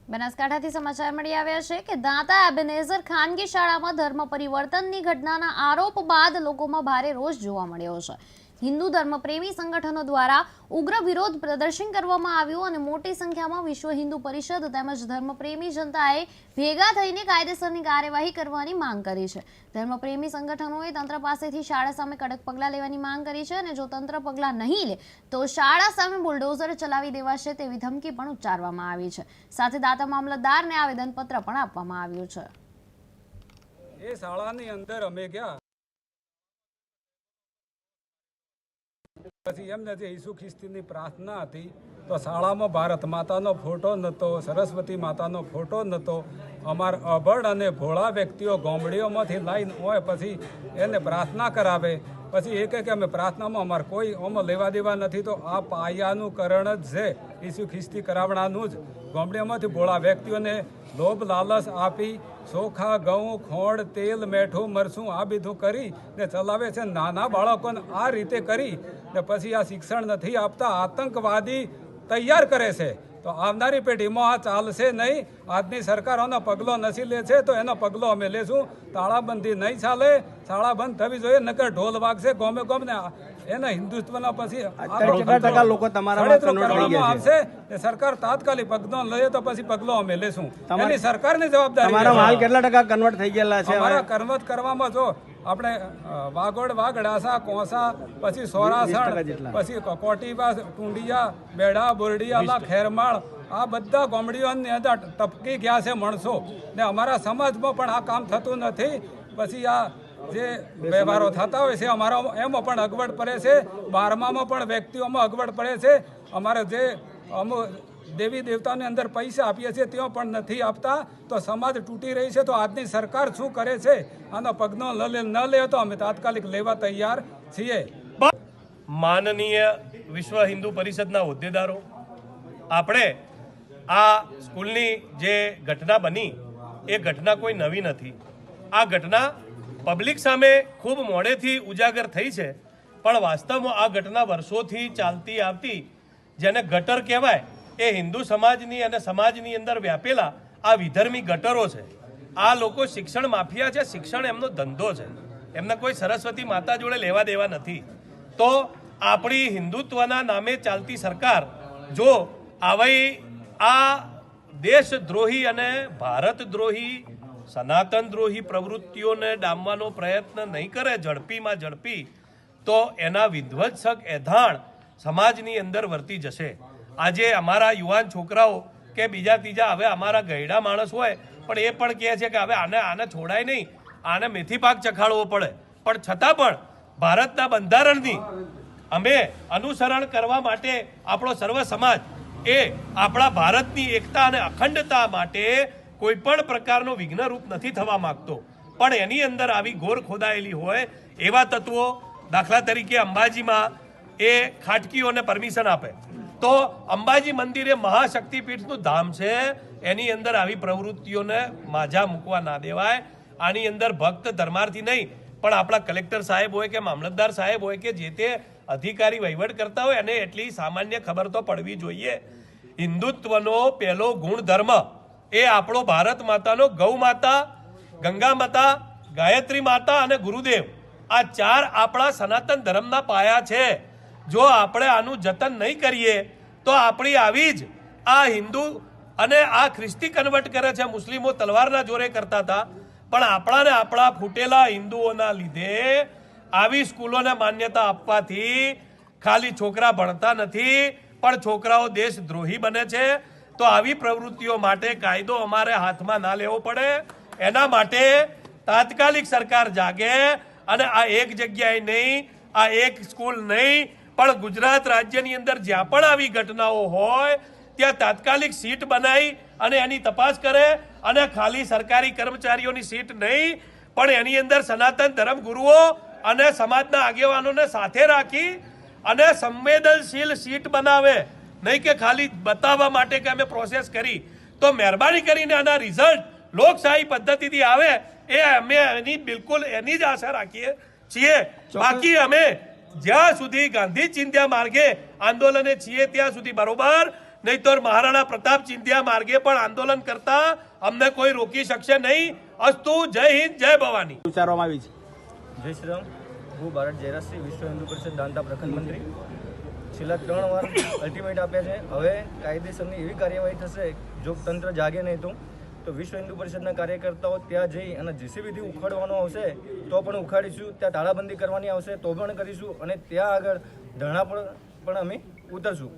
બનાસકાંઠાથી સમાચાર મળી આવ્યા છે કે દાંતા એબેનેઝર ખાનગી શાળામાં ધર્મ પરિવર્તનની ઘટનાના આરોપ બાદ લોકોમાં ભારે રોષ જોવા મળ્યો છે। હિન્દુ ધર્મપ્રેમી સંગઠનો દ્વારા ઉગ્ર વિરોધ પ્રદર્શન કરવામાં આવ્યું અને મોટી સંખ્યામાં વિશ્વ હિન્દુ પરિષદ તેમજ ધર્મપ્રેમી જનતાએ ભેગા થઈને કાયદેસરની કાર્યવાહી કરવાની માંગ કરી છે। ધર્મપ્રેમી સંગઠનોએ તંત્ર પાસેથી શાળા સામે કડક પગલાં લેવાની માંગ કરી છે અને જો તંત્ર પગલાં નહીં લે તો શાળા સામે બુલડોઝર ચલાવી દેવાશે તેવી ધમકી પણ ઉચ્ચારવામાં આવી છે। સાથે દાતા મામલતદારને આવેદનપત્ર પણ આપવામાં આવ્યું છે। એ શાળાની અંદર અમે ગયા પછી એમને જે ઈસુ ખ્રિસ્તીની પ્રાર્થના હતી તો શાળામાં ભારત માતાનો ફોટો નહોતો, સરસ્વતી માતાનો ફોટો નહોતો। અમારા અભણ અને ભોળા વ્યક્તિઓ ગામડીઓમાંથી લાઈને હોય પછી એને પ્રાર્થના કરાવે, પછી એ કહે કે અમે પ્રાર્થનામાં અમારે કોઈ આમાં લેવા દેવા નથી। તો આ પાયાનું કરણ જ છે, ઈસુ ખ્રિસ્તી કરાવણાનું જ। ગામડીઓમાંથી ભોળા વ્યક્તિઓને લોભ લાલચ આપી ચોખા, ઘઉં, ખોળ, તેલ, મેઠું, મરચું આ બધું કરી ને ચલાવે છે। નાના બાળકોને આ રીતે કરી ને પછી આ શિક્ષણ નથી આપતા, આતંકવાદી તૈયાર કરે છે। તો આવનારી પેઢીમાં આ ચાલશે નહીં। આજની સરકારોનો પગલો નથી લે છે તો એનો પગલો અમે લેશું। તાળાબંધી નહીં ચાલે, શાળા બંધ થવી જોઈએ, નકર ઢોલ વાગશે ગોમે ગોમ ને એના હિન્દુત્વના પછી આવશે। સરકાર તાત્કાલિક પગલો લે તો પછી પગલો અમે લેશું, એની સરકારની જવાબદારી। કેટલા ટકા કન્વર્ટ થઈ ગયેલા છે? કન્વર્ટ કરવામાં જો આપણે વાગોડ, વાગડાસા, કોસા, પછી સોરાસણ, પછી કોટીબા, ટુંડિયા, બેડા, બોરડીયા, ખેરમાળ આ બધા ગામડીઓની અંદર ટપકી ગયા છે માણસો ને અમારા સમાજમાં પણ આ કામ થતું નથી। પછી આ જે વ્યવહારો થતા હોય છે અમારા એમાં પણ અગવડ પડે છે, 12મામાં પણ વ્યક્તિઓમાં અગવડ પડે છે। અમારે જે અમુક દેવી દેવતાની અંદર પૈસા આપીએ છીએ ત્યાં પણ નથી આપતા, તો સમાજ તૂટી રહી છે। તો આજની સરકાર શું કરે છે આનો પગલો ન લે તો અમે તાત્કાલિક લેવા તૈયાર છીએ। માનનીય વિશ્વ હિન્દુ પરિષદના હોદ્દેદારો, આપણે આ સ્કૂલની જે ઘટના બની એ ઘટના કોઈ નવી નથી। આ ઘટના પબ્લિક સામે ખૂબ મોડેથી ઉજાગર થઈ છે, પણ વાસ્તવમાં આ ઘટના વર્ષોથી ચાલતી આવતી, જેને ગટર કહેવાય, એ હિન્દુ સમાજની અને સમાજની અંદર વ્યાપેલા આ વિધર્મી ગટરો છે। આ લોકો શિક્ષણ માફિયા છે, શિક્ષણ એમનો ધંધો છે, એમને કોઈ સરસ્વતી માતા જોડે લેવા દેવા નથી। તો આપણી હિન્દુત્વના નામે ચાલતી સરકાર જો આવી આ દેશદ્રોહી અને ભારતદ્રોહી, સનાતન દ્રોહી પ્રવૃત્તિઓને ડામવાનો પ્રયત્ન નહીં કરે ઝડપીમાં ઝડપી, તો એના વિધ્વંસક એધાણ સમાજની અંદર વર્તી જશે। આજે અમારા યુવાન છોકરાઓ કે બીજા ત્રીજા હવે અમારા ગયડા માણસ હોય પણ એ પણ કહે છે કે હવે આને છોડાય નહીં, આને મેથી પાક ચખાડવો પડે, પણ છતાં પણ ભારતના બંધારણની અમે અનુસરણ કરવા માટે આપણો સર્વ સમાજ એ આપણા ભારતની એકતા અને અખંડતા માટે કોઈ પણ પ્રકારનો વિઘ્નરૂપ નથી થવા માંગતો, પણ એની અંદર આવી ઘોર ખોદાયેલી હોય એવા તત્વો, દાખલા તરીકે અંબાજીમાં એ ખાટકીઓને પરમિશન આપે તો અંબાજી મંદિર એ મહાશક્તિપીઠનું ધામ છે, એની અંદર આવી પ્રવૃત્તિઓને માઝા મૂકવા ના દેવાય। આની અંદર ભક્ત ધર્માર્થી નહીં પણ આપણા કલેક્ટર સાહેબ હોય કે મામલતદાર સાહેબ હોય કે જે તે અધિકારી વહીવટ કરતા હોય એને એટલી સામાન્ય ખબર તો પડવી જોઈએ। હિન્દુત્વનો પહેલો ગુણધર્મ એ આપણો ભારત માતાનો ગૌ માતા, ગંગા માતા, ગાયત્રી માતા અને ગુરુદેવ, આ ચાર આપણા સનાતન ધર્મના પાયા છે। જો આપણે આનું જતન નહીં કરીએ તો આપણી આવી જ આ હિન્દુ અને આ ખ્રિસ્તી કન્વર્ટ કરે છે, મુસ્લિમો તલવારના જોરે કરતા હતા, પણ આપણાને આપણા ફૂટેલા હિન્દુઓના લીધે આવી સ્કૂલોને માન્યતા આપવાથી ખાલી છોકરા ભણતા નથી પણ છોકરાઓ દેશદ્રોહી બને છે। તો આવી પ્રવૃત્તિઓ માટે કાયદો અમારે હાથમાં ના લેવો પડે, એના માટે તાત્કાલિક સરકાર જાગે અને આ એક જગ્યાએ નહીં, આ એક સ્કૂલ નહીં પણ ગુજરાત રાજ્યની અંદર જ્યાં પણ આવી ઘટનાઓ હોય ત્યાં તાત્કાલિક સીટ બનાવી અને એની તપાસ કરે અને ખાલી સરકારી કર્મચારીઓની સીટ નહીં પણ એની અંદર સનાતન ધર્મ ગુરુઓ અને સમાજના આગેવાનોને સાથે રાખી અને સંવેદનશીલ સીટ બનાવે, નહીં કે ખાલી બતાવવા માટે કે અમે પ્રોસેસ કરી। તો મહેરબાની કરીને આના રિઝલ્ટ લોકશાહી પદ્ધતિથી આવે એ અમે એની બિલકુલ એની જ આશા રાખીએ છીએ। બાકી અમે જ્યાં સુધી ગાંધી ચિંધ્યા માર્ગે આંદોલને છીએ ત્યાં સુધી બરોબર નહીંતર મહારાણા પ્રતાપ ચિંધ્યા માર્ગે પણ આંદોલન કરતા અમને કોઈ રોકી શકશે નહીં. અસ્તુ. જય હિન્દ, જય ભવાની. વિચારવામાં આવી છે. જય શ્રી રામ. હું ભારત જયરાજસિંહ, વિશ્વ હિન્દુ પરિષદ દાંતા પ્રખંડ મંત્રી. છેલ્લા 3 વાર અલ્ટિમેટ આપ્યા છે. હવે કાયદેસરની એવી કાર્યવાહી થશે જો તંત્ર જાગે નહીં તો વિશ્વ હિન્દુ પરિષદના કાર્યકર્તાઓ ત્યાં જઈ અને જેસીબીથી ઉખાડવાનું આવશે તો પણ ઉખાડીશું, ત્યાં તાળાબંધી કરવાની આવશે તો પણ કરીશું, અને ત્યાં આગળ ધરણા પણ અમે ઉતરશું.